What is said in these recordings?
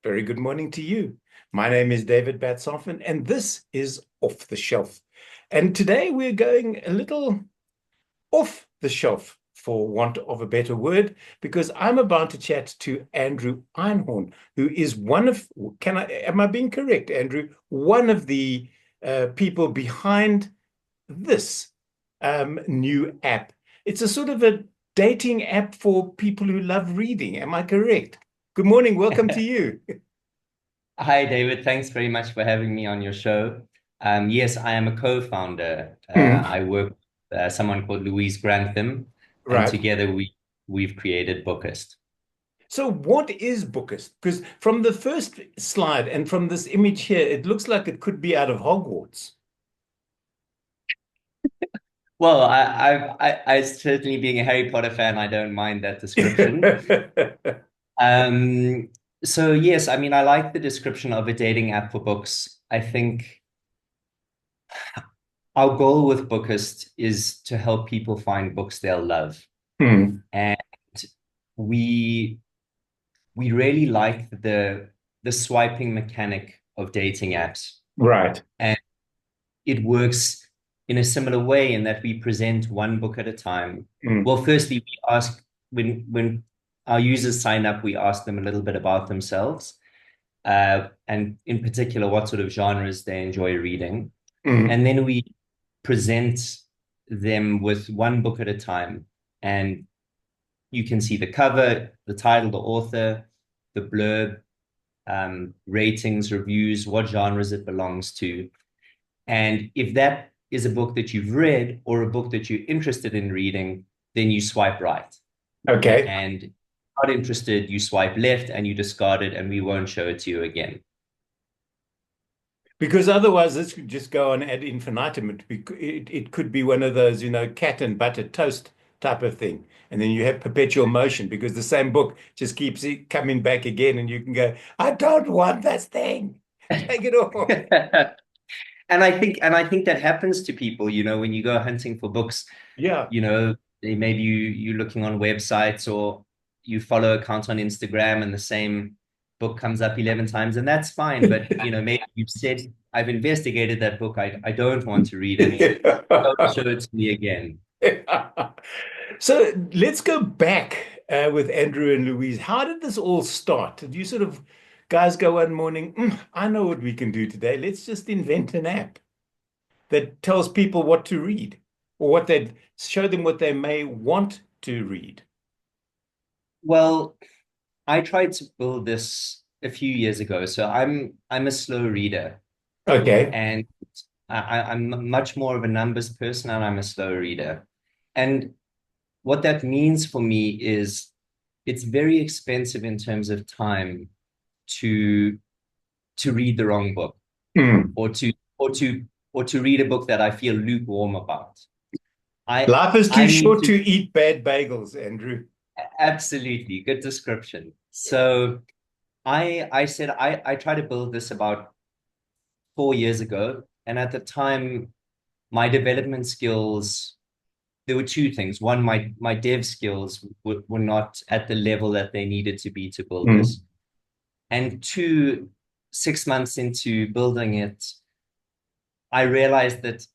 Very good morning to you. My name is David Batsoffen, and this is Off the Shelf. And today we're going a little off the shelf, for want of a better word, because I'm about to chat to Andrew Einhorn, who is one of, am I being correct, Andrew? One of the people behind this new app. It's a sort of a dating app for people who love reading. Am I correct? Good morning. Welcome to you. Hi, David. Thanks very much for having me on your show. Yes, I am a co-founder. Mm, I work with someone called Louise Grantham, and right. together we've created Bookist. So what is Bookist? Because from the first slide and from this image here, it looks like it could be out of Hogwarts. Well, I certainly being a Harry Potter fan, I don't mind that description. Um, so yes, I mean, I like the description of a dating app for books. I think our goal with Bookist is to help people find books they'll love, Hmm, and we we really like the swiping mechanic of dating apps. right. And it works in a similar way in that we present one book at a time. Hmm, Well, firstly, we ask when our users sign up, we ask them a little bit about themselves, and in particular, what sort of genres they enjoy reading. hmm. And then we present them with one book at a time. And you can see the cover, the title, the author, the blurb, ratings, reviews, what genres it belongs to. And if that is a book that you've read or a book that you're interested in reading, then you swipe right. Okay. And not interested, you swipe left and you discard it, and we won't show it to you again. Because otherwise, this could just go on ad infinitum. It could be one of those, cat and butter toast type of thing. And then you have perpetual motion because the same book just keeps coming back again. And you can go, I don't want this thing. Take it off. And I think that happens to people, when you go hunting for books, Yeah. maybe you're looking on websites or you follow accounts on Instagram and the same book comes up 11 times, and that's fine. But maybe you've said, I've investigated that book. I don't want to read it. Don't show it to me again. So let's go back with Andrew and Louise. How did this all start? Did you sort of guys go one morning, I know what we can do today. Let's just invent an app that tells people what to read or what they show them what they may want to read. Well, I tried to build this a few years ago. So I'm a slow reader, Okay. and I'm much more of a numbers person, and I'm a slow reader. And what that means for me is it's very expensive in terms of time to to read the wrong book, Hmm. or to read a book that I feel lukewarm about. I Life is too I need short to to eat bad bagels, Andrew. Absolutely good description. So I said I tried to build this about 4 years ago, and at the time my development skills, there were two things. One, my dev skills were not at the level that they needed to be to build Hmm. this. And two, 6 months into building it, I realized that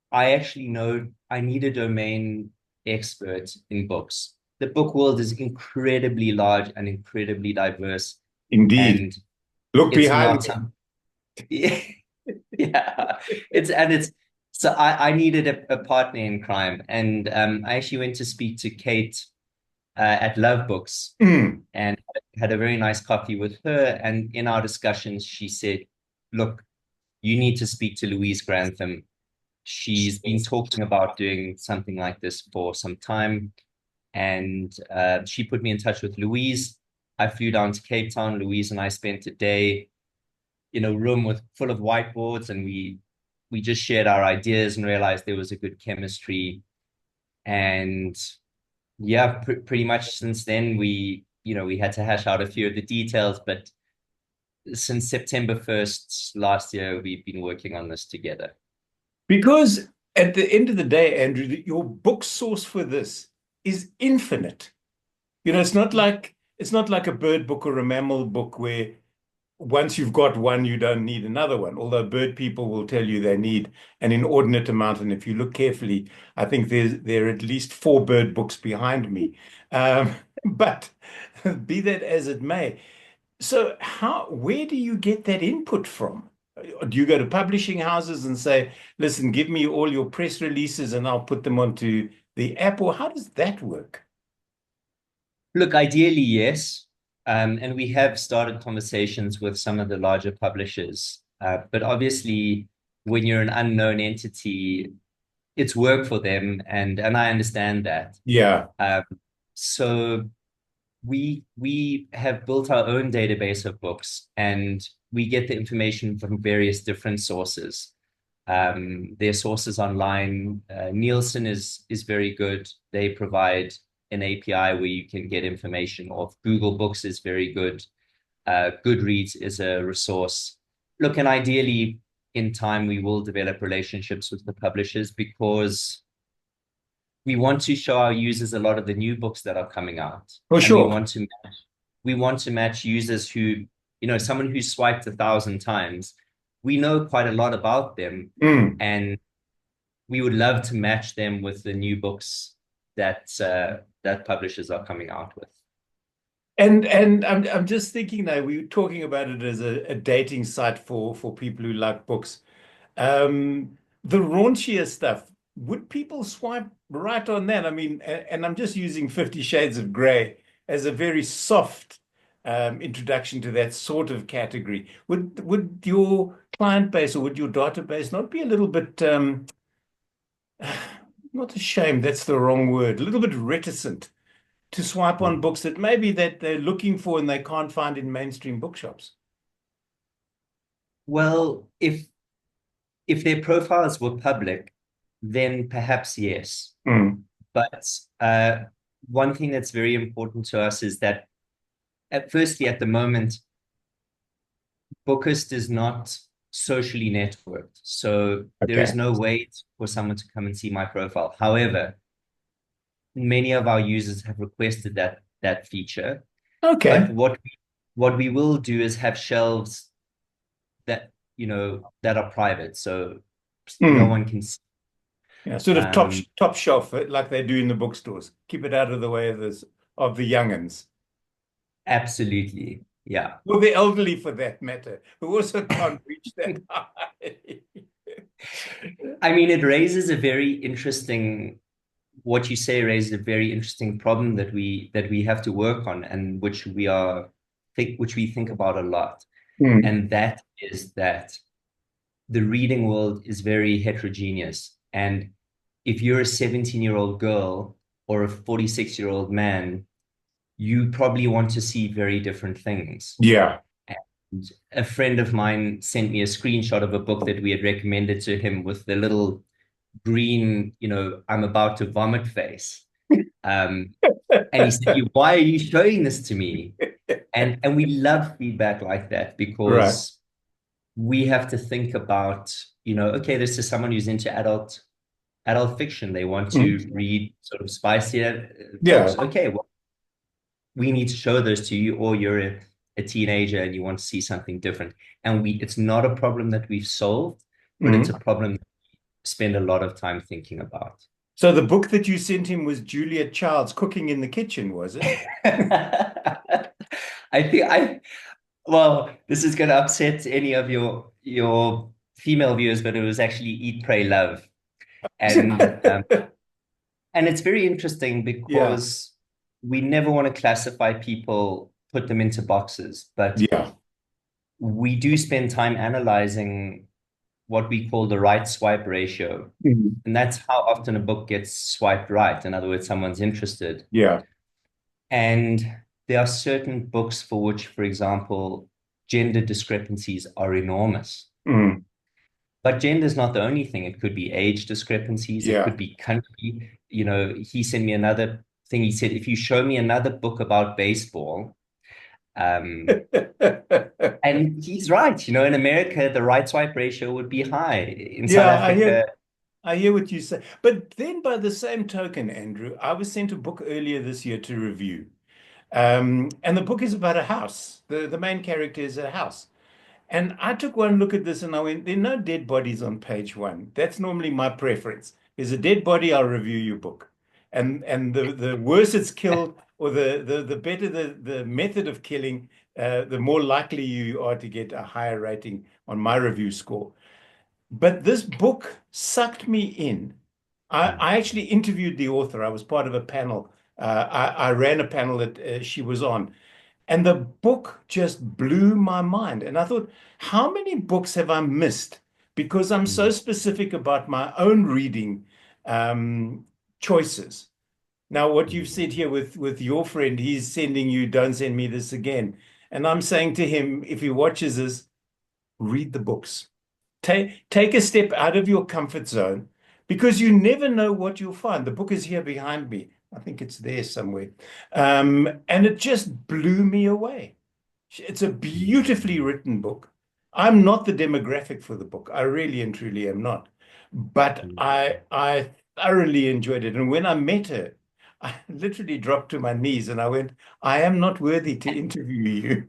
I actually know I need a domain expert in books. The book world is incredibly large and incredibly diverse, Indeed. and Look it's behind not me. some yeah, it's so I needed a partner in crime, and I actually went to speak to Kate at Love Books, Hmm. and had a very nice coffee with her. And in our discussions, she said, "Look, you need to speak to Louise Grantham. She's been talking about doing something like this for some time." And she put me in touch with Louise. I flew down to Cape Town. Louise and I spent a day in a room with full of whiteboards, and we just shared our ideas and realized there was a good chemistry. And yeah, pretty much since then we had to hash out a few of the details, but since September 1st last year, we've been working on this together. Because at the end of the day, Andrew, your book source for this is infinite. It's not like a bird book or a mammal book where once you've got one, you don't need another one. Although bird people will tell you they need an inordinate amount. And if you look carefully, I think there are at least four bird books behind me. But be that as it may, so where do you get that input from? Do you go to publishing houses and say, listen, give me all your press releases and I'll put them onto the app, or how does that work? Look, ideally, yes. And we have started conversations with some of the larger publishers. But obviously, when you're an unknown entity, it's work for them, and I understand that. Yeah. Um, so we have built our own database of books, and we get the information from various different sources. Their sources online. Nielsen is very good. They provide an API where you can get information off. Google Books is very good. Goodreads is a resource. Look, and ideally, in time, we will develop relationships with the publishers because we want to show our users a lot of the new books that are coming out, For and sure. we want to match users who, someone who's swiped 1,000 times. We know quite a lot about them, Mm. and we would love to match them with the new books that publishers are coming out with. And I'm just thinking now, we were talking about it as a dating site for people who like books. The raunchier stuff, would people swipe right on that? I mean, and I'm just using 50 Shades of Grey as a very soft introduction to that sort of category. Would your client base or would your database not be a little bit not ashamed, that's the wrong word, a little bit reticent to swipe on books that maybe that they're looking for and they can't find in mainstream bookshops? Well, if their profiles were public, then perhaps yes. Mm. But one thing that's very important to us is that firstly, at the moment, Bookist is not socially networked. So there is Okay. no way for someone to come and see my profile. However, many of our users have requested that feature. But Okay. what we will do is have shelves that that are private, so no Mm. one can see. Yeah, sort of Um, top shelf, like they do in the bookstores. Keep it out of the way of this of the youngins. Absolutely, yeah. Or the elderly for that matter, who also can't reach that high. I mean, it raises a very interesting what you say raises a very interesting problem that we have to work on, and which we think about a lot. Mm. And that is that the reading world is very heterogeneous. And if you're a 17-year-old girl or a 46-year-old man, you probably want to see very different things. Yeah. And a friend of mine sent me a screenshot of a book that we had recommended to him with the little green, I'm about to vomit face. Um, and he said, why are you showing this to me? And we love feedback like that Right. because we have to think about, okay, this is someone who's into adult fiction. They want to Mm. read sort of spicier Yeah. books. Okay, well, we need to show those to you, or you're a teenager and you want to see something different. And it's not a problem that we've solved, but it's a Mm. problem that we spend a lot of time thinking about. So the book that you sent him was Julia Child's Cooking in the Kitchen, was it? I think well, this is going to upset any of your female viewers, but it was actually Eat, Pray, Love. And and it's very interesting Yeah. because we never want to classify people, put them into boxes, but Yeah. we do spend time analyzing what we call the right swipe ratio. Mm. And that's how often a book gets swiped right. In other words, someone's interested. Yeah. And there are certain books for which, for example, gender discrepancies are enormous. Mm. But gender is not the only thing. It could be age discrepancies. It Yeah. could be country. He sent me another thing. He said, if you show me another book about baseball, um, and he's right. In America, the right swipe ratio would be high. In South Yeah, I hear Africa, I hear what you say. But then by the same token, Andrew, I was sent a book earlier this year to review. And the book is about a house. The main character is a house. And I took one look at this and I went, there are no dead bodies on page one. That's normally my preference. There's a dead body, I'll review your book. And the worse it's killed, or the better the method of killing, the more likely you are to get a higher rating on my review score. But this book sucked me in. I actually interviewed the author. I was part of a panel. I ran a panel that she was on. And the book just blew my mind. And I thought, how many books have I missed? Because I'm so Mm. specific about my own reading um, choices. Now, what you've said here with your friend, he's sending you, don't send me this again. And I'm saying to him, if he watches this, read the books. Take a step out of your comfort zone because you never know what you'll find. The book is here behind me. I think it's there somewhere. And it just blew me away. It's a beautifully written book. I'm not the demographic for the book. I really and truly am not. But I thoroughly enjoyed it. And when I met her, I literally dropped to my knees and I went, I am not worthy to interview you.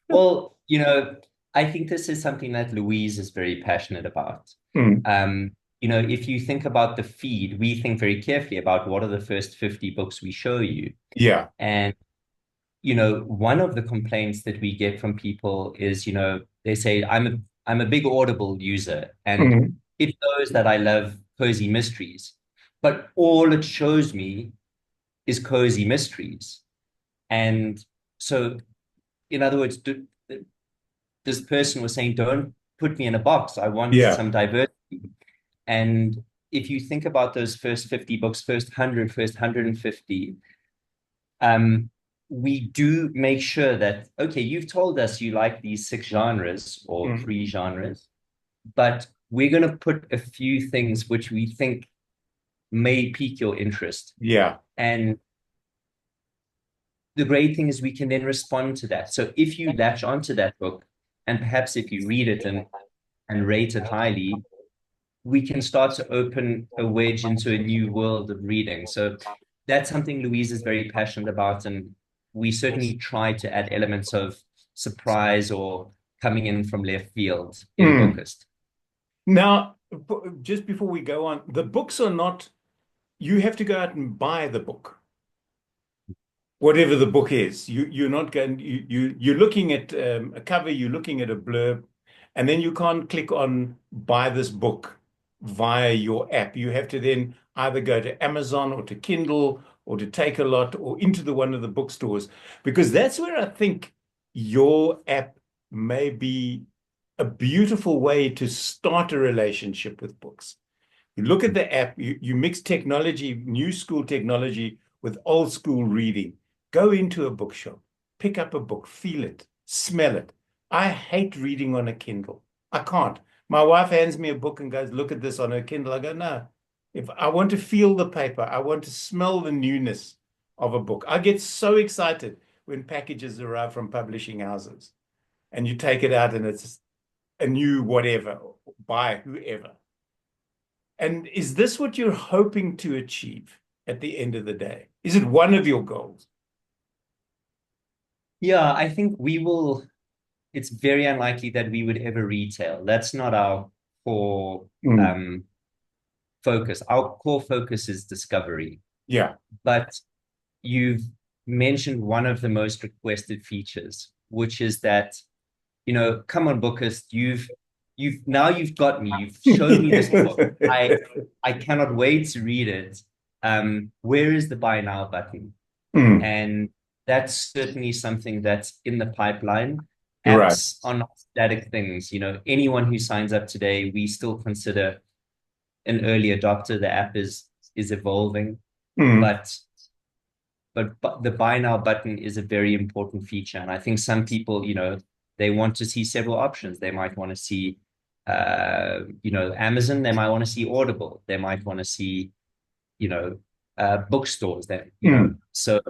Well, I think this is something that Louise is very passionate about. Mm, If you think about the feed, we think very carefully about what are the first 50 books we show you. yeah. And, one of the complaints that we get from people is, they say, I'm a big Audible user, and Mm, it knows that I love cozy mysteries, but all it shows me is cozy mysteries. And so, in other words, this person was saying, don't put me in a box. I want yeah. some diversity. And if you think about those first 50 books, first 100, first 150, we do make sure that, okay, you've told us you like these 6 genres or Mm, 3 genres, but we're going to put a few things which we think may pique your interest. yeah. And the great thing is we can then respond to that. So if you latch onto that book, and perhaps if you read it and rate it highly, we can start to open a wedge into a new world of reading. So that's something Louise is very passionate about. And we certainly try to add elements of surprise or coming in from left field in Mm. Bookist. Now, just before we go on, the books are not, you have to go out and buy the book, whatever the book is. You're not going, you're looking at a cover, you're looking at a blurb, and then you can't click on buy this book via your app. You have to then either go to Amazon or to Kindle or to Take a Lot or into the one of the bookstores, because that's where I think your app may be a beautiful way to start a relationship with books. You look at the app, you mix technology, new school technology with old school reading. Go into a bookshop, pick up a book, feel it, smell it. I hate reading on a Kindle. I can't. My wife hands me a book and goes, look at this on her Kindle. I go, no. If I want to feel the paper, I want to smell the newness of a book. I get so excited when packages arrive from publishing houses and you take it out and it's a new whatever by whoever. And is this what you're hoping to achieve at the end of the day? Is it one of your goals? Yeah, I think it's very unlikely that we would ever retail. That's not our core Mm, focus. Our core focus is discovery. yeah. But you've mentioned one of the most requested features, which is that, come on, Bookist, you've got me. You've shown me this book. I cannot wait to read it. Where is the buy now button? Mm, And that's certainly something that's in the pipeline. right. Apps are not static things. Anyone who signs up today, we still consider an early adopter. The app is evolving, Mm, but the buy now button is a very important feature. And I think some people, they want to see several options. They might want to see, Amazon. They might want to see Audible. They might want to see, bookstores. mm, So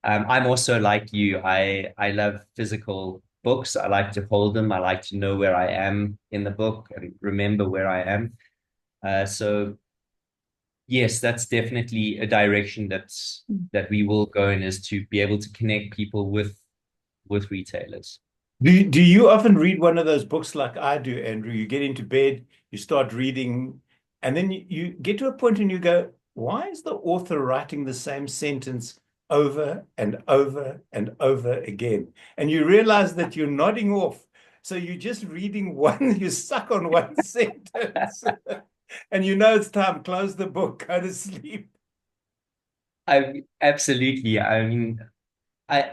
I'm also like you. I love physical books. I like to hold them. I like to know where I am in the book and remember where I am. So yes, that's definitely a direction that we will go in, is to be able to connect people with retailers. Do you often read one of those books like I do, Andrew? You get into bed, you start reading, and then you get to a point and you go, why is the author writing the same sentence over and over and over again? And you realize that you're nodding off. So you're just reading one, you're stuck on one sentence. And you know it's time, close the book, go to sleep. I absolutely. I mean, I,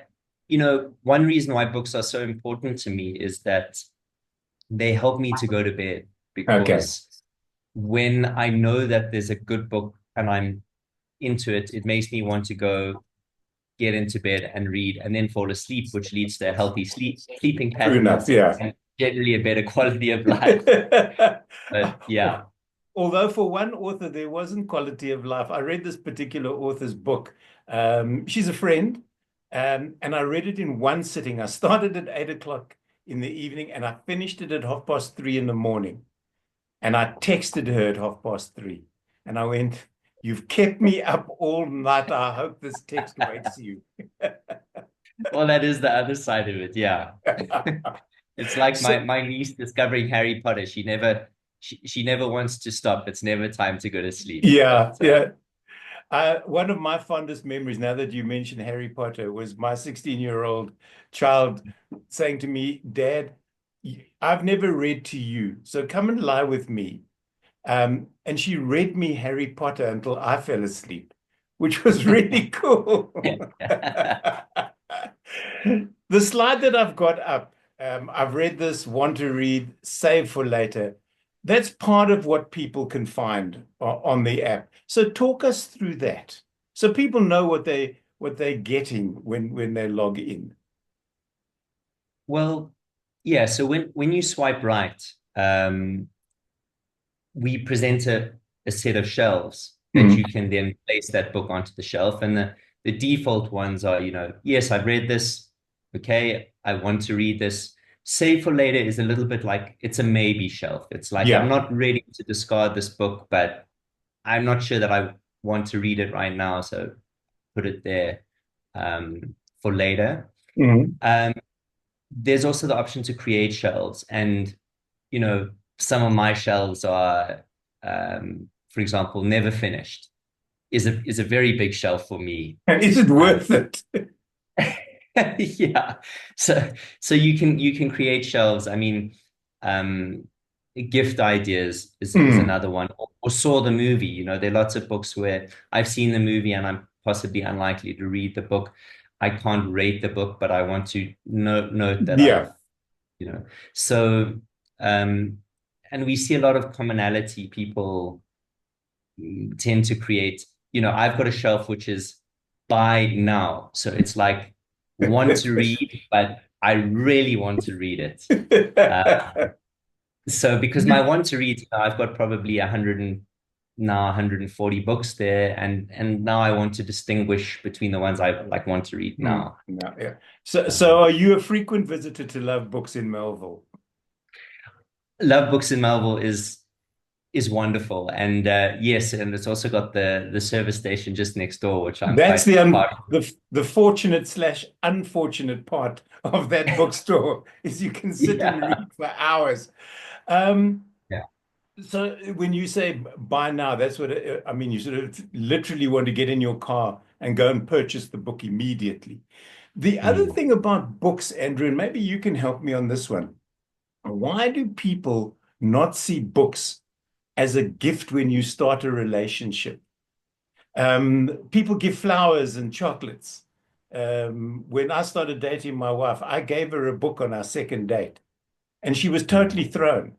one reason why books are so important to me is that they help me to go to bed, Okay. because when I know that there's a good book and I'm into it, it makes me want to go get into bed and read and then fall asleep, which leads to a healthy sleeping True enough, patterns yeah. and generally a better quality of life. But yeah. Although for one author, there wasn't quality of life. I read this particular author's book. She's a friend, and I read it in one sitting. I started at 8 o'clock in the evening and I finished it at 3:30 in the morning. And I texted her at 3:30. And I went, "You've kept me up all night. I hope this text wakes you." Well, that is the other side of it. Yeah. It's like So, my niece discovering Harry Potter. She never wants to stop. It's never time to go to sleep. yeah, But yeah. One of my fondest memories, now that you mentioned Harry Potter, was my 16-year-old child saying to me, "Dad, I've never read to you, so come and lie with me." And she read me Harry Potter until I fell asleep, which was really cool. The slide that I've got up, I've read this, want to read, save for later. That's part of what people can find on the app. So talk us through that, so people know what they're getting when they log in. well, yeah. So when you swipe right, we present a set of shelves that Mhm. you can then place that book onto the shelf. And the default ones are, yes, I've read this. Okay, I want to read this. Save for later is a little bit like it's a maybe shelf. It's like I'm Yeah. not ready to discard this book, but I'm not sure that I want to read it right now. So put it there for later. Mhm. Um, there's also the option to create shelves. And, some of my shelves are, for example, never finished is a very big shelf for me. And is it Um, worth it? yeah. So you can create shelves. I mean, um, gift ideas is Mm. another one. Or saw the movie. There are lots of books where I've seen the movie and I'm possibly unlikely to read the book. I can't rate the book, but I want to note that Yeah. you know. So, um, and we see a lot of commonality. People tend to create, I've got a shelf which is buy now. So it's like want to read, but I really want to read it. So because my want to read, I've got probably 140 books there, and now I want to distinguish between the ones I like want to read now. No, yeah. So Um, are you a frequent visitor to Love Books in Melville? Love Books in Melville is wonderful, and yes, and it's also got the service station just next door, which I'm That's quite the part the fortunate slash unfortunate part of that bookstore is you can sit and yeah. read for hours. Um, Yeah. so when you say buy now, that's what I mean. You sort of literally want to get in your car and go and purchase the book immediately. The other Mm. thing about books, Andrew, and maybe you can help me on this one. Why do people not see books as a gift when you start a relationship? People give flowers and chocolates. When I started dating my wife, I gave her a book on our second date, and she was Mm. totally thrown.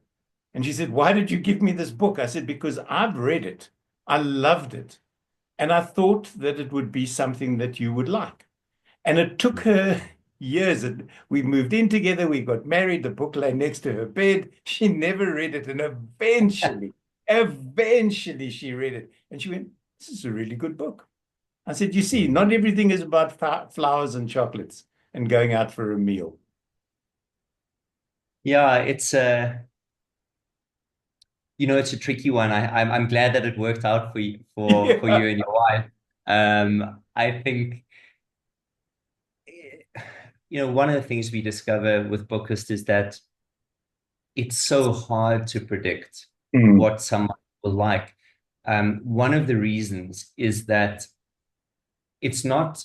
And she said, "Why did you give me this book?" I said, "Because I've read it. I loved it. And I thought that it would be something that you would like." And it took her years. And we moved in together. We got married. The book lay next to her bed. She never read it. And eventually she read it. And she went, "This is a really good book." I said, "You see, Mm. not everything is about flowers and chocolates and going out for a meal." Yeah, it's It's a tricky one. I'm glad that it worked out for you, for Yeah. you and your wife. I think, one of the things we discover with Bookist is that it's so hard to predict Mm. what someone will like. One of the reasons is that it's not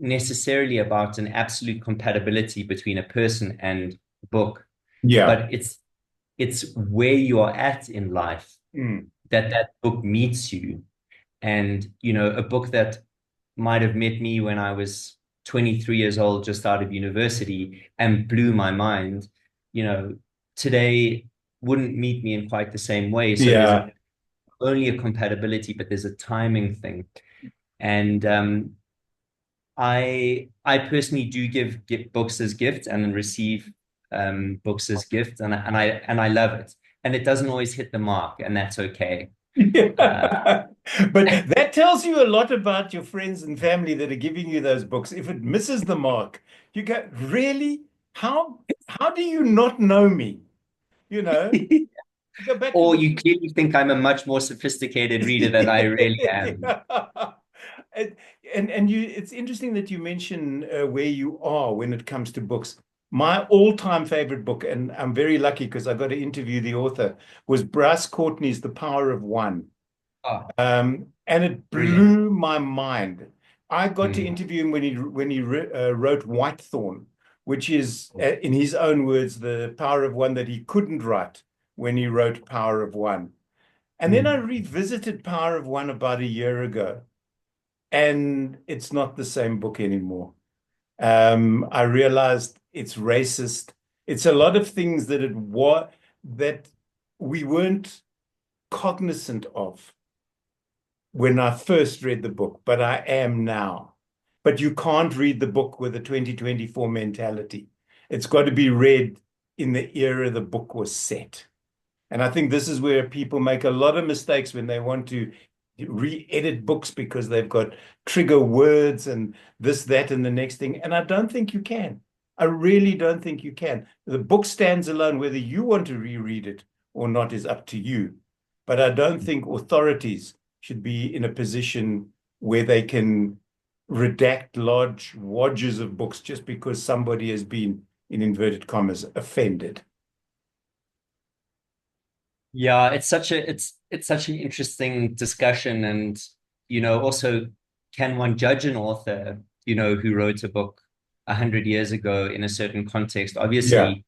necessarily about an absolute compatibility between a person and book, Yeah. but it's where you are at in life Mm. that that book meets you. And, a book that might have met me when I was 23 years old, just out of university, and blew my mind, you know, today wouldn't meet me in quite the same way. So there's Yeah. only a compatibility, but there's a timing thing. And I personally do give books as gifts and then receive books as gifts, and I love it. And it doesn't always hit the mark, and that's okay. Uh, Yeah. But that tells you a lot about your friends and family that are giving you those books. If it misses the mark, you go, really? How do you not know me? You know, you go back to or the you clearly think I'm a much more sophisticated reader than I really am. yeah. And, and you it's interesting that you mention where you are when it comes to books. My all-time favorite book, and I'm very lucky because I got to interview the author, was Bryce Courtney's The Power of One. Oh, And it brilliant. blew my mind. I got to Mm. interview him when he wrote Whitethorn, which is, in his own words, the power of one that he couldn't write when he wrote Power of One. And then I Mm. revisited Power of One about a year ago, and it's not the same book anymore. I realized it's racist. It's a lot of things that that we weren't cognizant of when I first read the book, but I am now. But you can't read the book with a 2024 mentality. It's got to be read in the era the book was set. And I think this is where people make a lot of mistakes when they want to re-edit books because they've got trigger words and this, that, and the next thing. And I don't think you can. I really don't think you can. The book stands alone. Whether you want to reread it or not is up to you. But I don't think authorities should be in a position where they can redact large wadges of books just because somebody has been, in inverted commas, offended. Yeah, it's such an interesting discussion, and also, can one judge an author, who wrote a book 100 years ago in a certain context? Yeah. Obviously,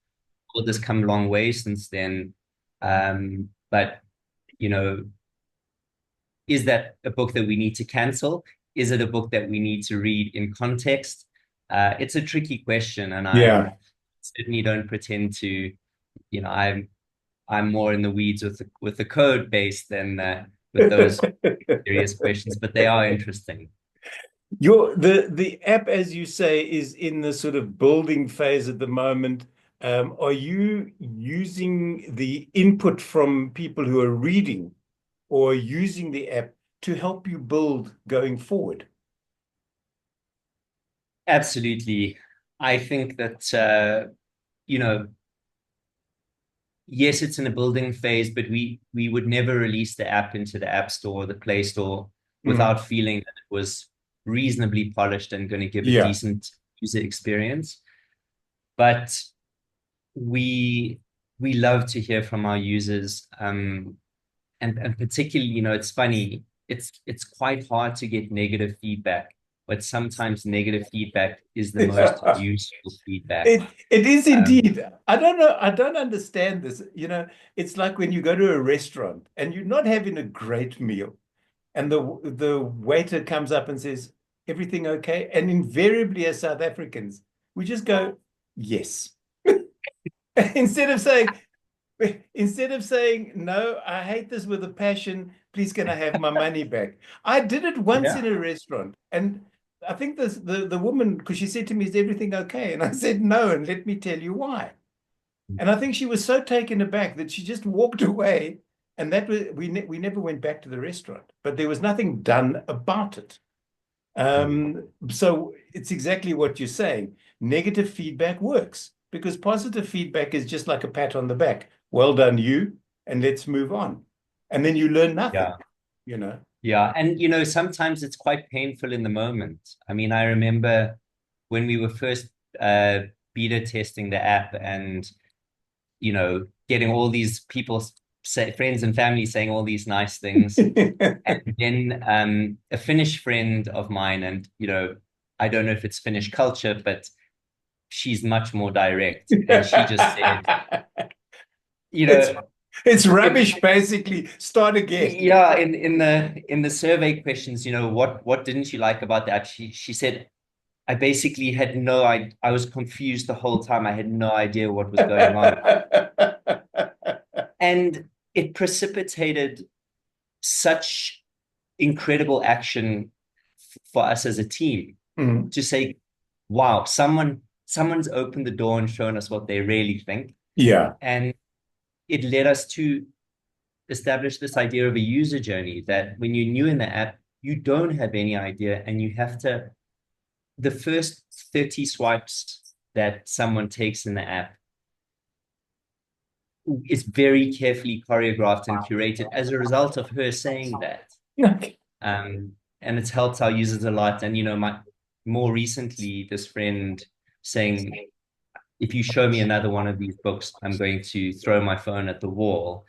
all this come a long way since then. But you know, is that a book that we need to cancel? Is it a book that we need to read in context? It's a tricky question, and I Yeah. certainly don't pretend to, I'm more in the weeds with the code base than with those serious questions, but they are interesting. The app, as you say, is in the sort of building phase at the moment. Are you using the input from people who are reading or using the app to help you build going forward? Absolutely. I think that you know, yes, it's in a building phase, but we would never release the app into the App Store or the Play Store Mm. without feeling that it was reasonably polished and going to give a Yeah. decent user experience. But we we love to hear from our users, and particularly, it's funny, it's quite hard to get negative feedback, but sometimes negative feedback is the most useful feedback. It is Um, indeed. I don't know. I don't understand this. It's like when you go to a restaurant and you're not having a great meal, and the waiter comes up and says, "Everything okay?" And invariably, as South Africans, we just go, "Yes," instead of saying, no, I hate this with a passion. Please, can I have my money back? I did it once yeah. in a restaurant, and I think the woman, because she said to me, "Is everything okay?" And I said, "No," and let me tell you why. And I think she was so taken aback that she just walked away, and that was we never went back to the restaurant. But there was nothing done about it. So it's exactly what you're saying. Negative feedback works because positive feedback is just like a pat on the back. Well done, you. and let's move on. And then you learn nothing, Yeah. you know. Yeah. And, sometimes it's quite painful in the moment. I mean, I remember when we were first uh, beta testing the app and, getting all these people, friends and family saying all these nice things. And then a Finnish friend of mine, and, I don't know if it's Finnish culture, but she's much more direct. And she just said, you It's know, it's if rubbish, basically. Start again. yeah, in the survey questions, what didn't you like about the app? She said, I basically had no I was confused the whole time. I had no idea what was going on. And it precipitated such incredible action for us as a team Mm, to say, wow, someone's opened the door and shown us what they really think. yeah, And it led us to establish this idea of a user journey that when you're new in the app, you don't have any idea, and you have to, the first 30 swipes that someone takes in the app is very carefully choreographed and curated as a result of her saying that. Um, and it's helped our users a lot. And, more recently, this friend saying, if you show me another one of these books, I'm going to throw my phone at the wall.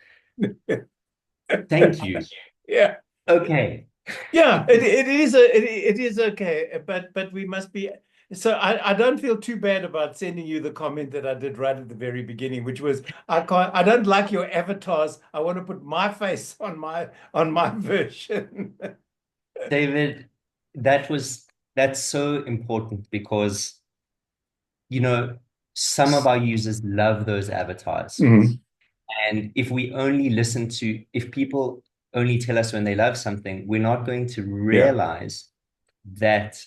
Thank you. yeah. Okay. Yeah, it is okay, but we must be. So I don't feel too bad about sending you the comment that I did right at the very beginning, which was I don't like your avatars. I want to put my face on my version. David, that's so important because, you know, some of our users love those avatars. Mhm. And if people only tell us when they love something, we're not going to Yeah. realize that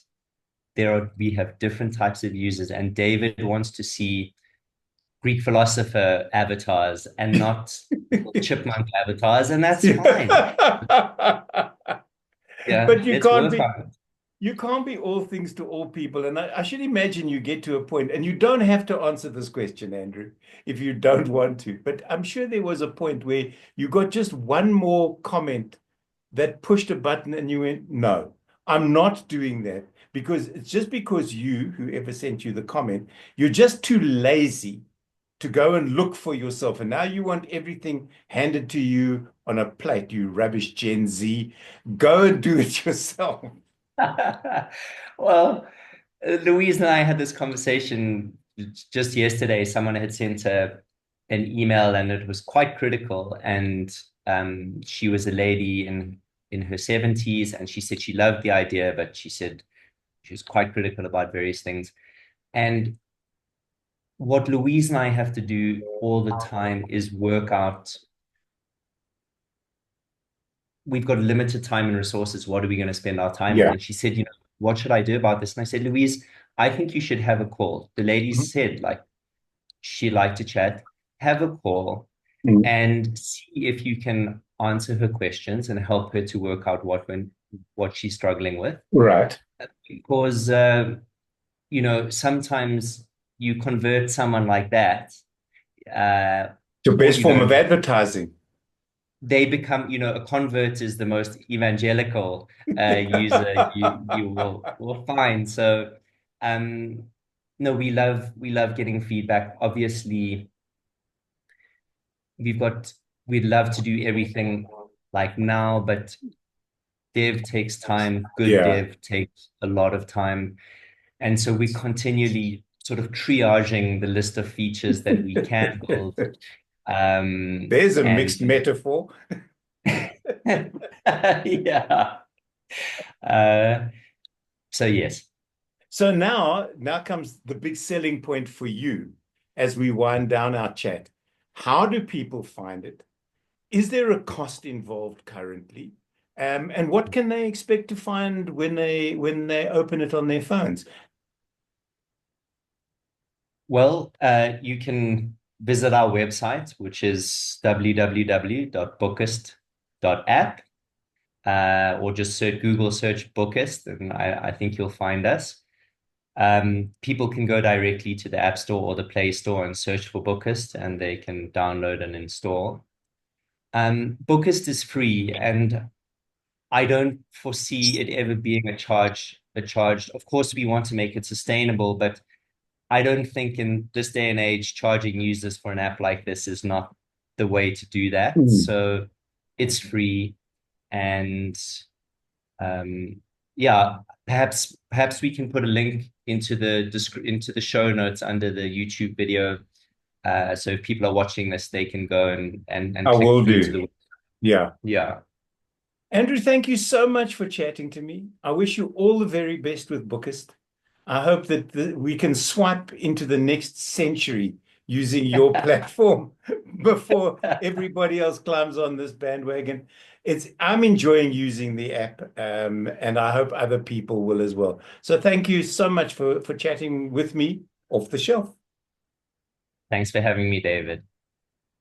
we have different types of users. And David wants to see Greek philosopher avatars and not chipmunk avatars, and that's fine. Yeah. Yeah, But let's work on it. you can't be all things to all people. And I should imagine you get to a point, and you don't have to answer this question, Andrew, if you don't want to. But I'm sure there was a point where you got just one more comment that pushed a button and you went, no, I'm not doing that. Because it's just because whoever sent you the comment, you're just too lazy to go and look for yourself. And now you want everything handed to you on a plate, you rubbish Gen Z. Go and do it yourself. Well, Louise and I had this conversation just yesterday. Someone had sent an email and it was quite critical. And she was a lady in her 70s, and she said she loved the idea, but she said she was quite critical about various things. And what Louise and I have to do all the time is work out, we've got limited time and resources. What are we going to spend our time on? Yeah. And she said, what should I do about this? And I said, Louise, I think you should have a call. The lady Mhm. said, like, she liked to chat. Have a call Mhm. and see if you can answer her questions and help her to work out what she's struggling with. Right. Because sometimes you convert someone like that, uh, Your or best form of advertising. they become, a convert is the most evangelical user you will find. So, um, no, we love getting feedback. Obviously, we've got we'd love to do everything like now, but dev takes time. Good Yeah. dev takes a lot of time, and so we continually sort of triaging the list of features that we can build. There's a And mixed metaphor. yeah. Uh, so yes. So now comes the big selling point for you as we wind down our chat. How do people find it? Is there a cost involved currently? And what can they expect to find when they open it on their phones? Well, you can visit our website, which is www.bookist.app, or just Google search Bookist, and I think you'll find us. People can go directly to the App Store or the Play Store and search for Bookist, and they can download and install. Bookist is free, and I don't foresee it ever being a charge. A charge. Of course, we want to make it sustainable, but I don't think in this day and age, charging users for an app like this is not the way to do that. Mm. So it's free, and yeah, perhaps we can put a link into the show notes under the YouTube video. So if people are watching this, they can go and I click will through to do. the Yeah. yeah. Andrew, thank you so much for chatting to me. I wish you all the very best with Bookist. I hope that we can swipe into the next century using your platform before everybody else climbs on this bandwagon. I'm enjoying using the app, and I hope other people will as well. So thank you so much for chatting with me off the shelf. Thanks for having me, David.